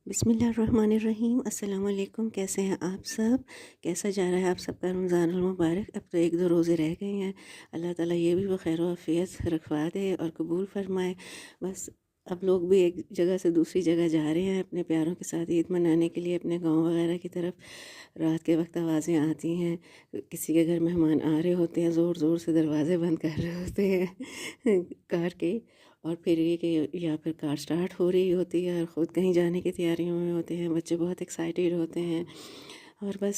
بسم اللہ الرحمن الرحیم۔ السلام علیکم، کیسے ہیں آپ سب؟ کیسا جا رہا ہے آپ سب کا رمضان المبارک؟ اب تو 1-2 روزے رہ گئے ہیں۔ اللہ تعالیٰ یہ بھی بخیر و عافیت رکھوا دے اور قبول فرمائے۔ بس اب لوگ بھی ایک جگہ سے دوسری جگہ جا رہے ہیں اپنے پیاروں کے ساتھ عید منانے کے لیے، اپنے گاؤں وغیرہ کی طرف۔ رات کے وقت آوازیں آتی ہیں، کسی کے گھر مہمان آ رہے ہوتے ہیں، زور زور سے دروازے بند کر رہے ہوتے ہیں کار کے، اور پھر یہ کہ یا پھر کار سٹارٹ ہو رہی ہوتی ہے اور خود کہیں جانے کی تیاریوں میں ہوتے ہیں، بچے بہت ایکسائٹیڈ ہوتے ہیں۔ اور بس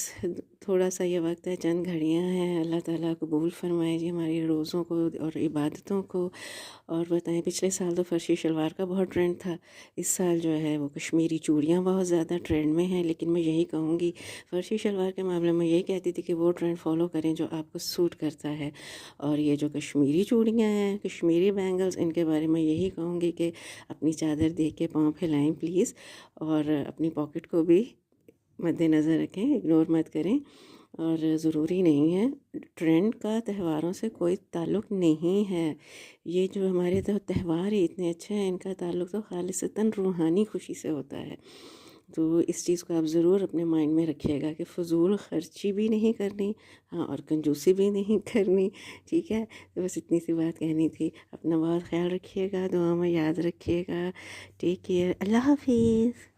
تھوڑا سا یہ وقت ہے، چند گھڑیاں ہیں۔ اللہ تعالیٰ قبول فرمائے جی ہماری روزوں کو اور عبادتوں کو۔ اور بتائیں، پچھلے سال تو فرشی شلوار کا بہت ٹرینڈ تھا، اس سال جو ہے وہ کشمیری چوڑیاں بہت زیادہ ٹرینڈ میں ہیں، لیکن میں یہی کہوں گی فرشی شلوار کے معاملے میں یہی کہتی تھی کہ وہ ٹرینڈ فالو کریں جو آپ کو سوٹ کرتا ہے۔ اور یہ جو کشمیری چوڑیاں ہیں، کشمیری بینگلز، ان کے بارے میں یہی کہوں گی کہ اپنی چادر دیکھ کے پاؤں پھیلائیں پلیز، اور اپنی پاکٹ کو بھی مد نظر رکھیں، اگنور مت کریں۔ اور ضروری نہیں ہے، ٹرینڈ کا تہواروں سے کوئی تعلق نہیں ہے۔ یہ جو ہمارے تو تہوار ہی اتنے اچھے ہیں، ان کا تعلق تو خالصتاً روحانی خوشی سے ہوتا ہے۔ تو اس چیز کو آپ ضرور اپنے مائنڈ میں رکھیے گا کہ فضول خرچی بھی نہیں کرنی، ہاں، اور کنجوسی بھی نہیں کرنی، ٹھیک ہے؟ تو بس اتنی سی بات کہنی تھی۔ اپنا بہت خیال رکھیے گا، دعا میں یاد رکھیے گا۔ ٹیک کیئر، اللہ حافظ۔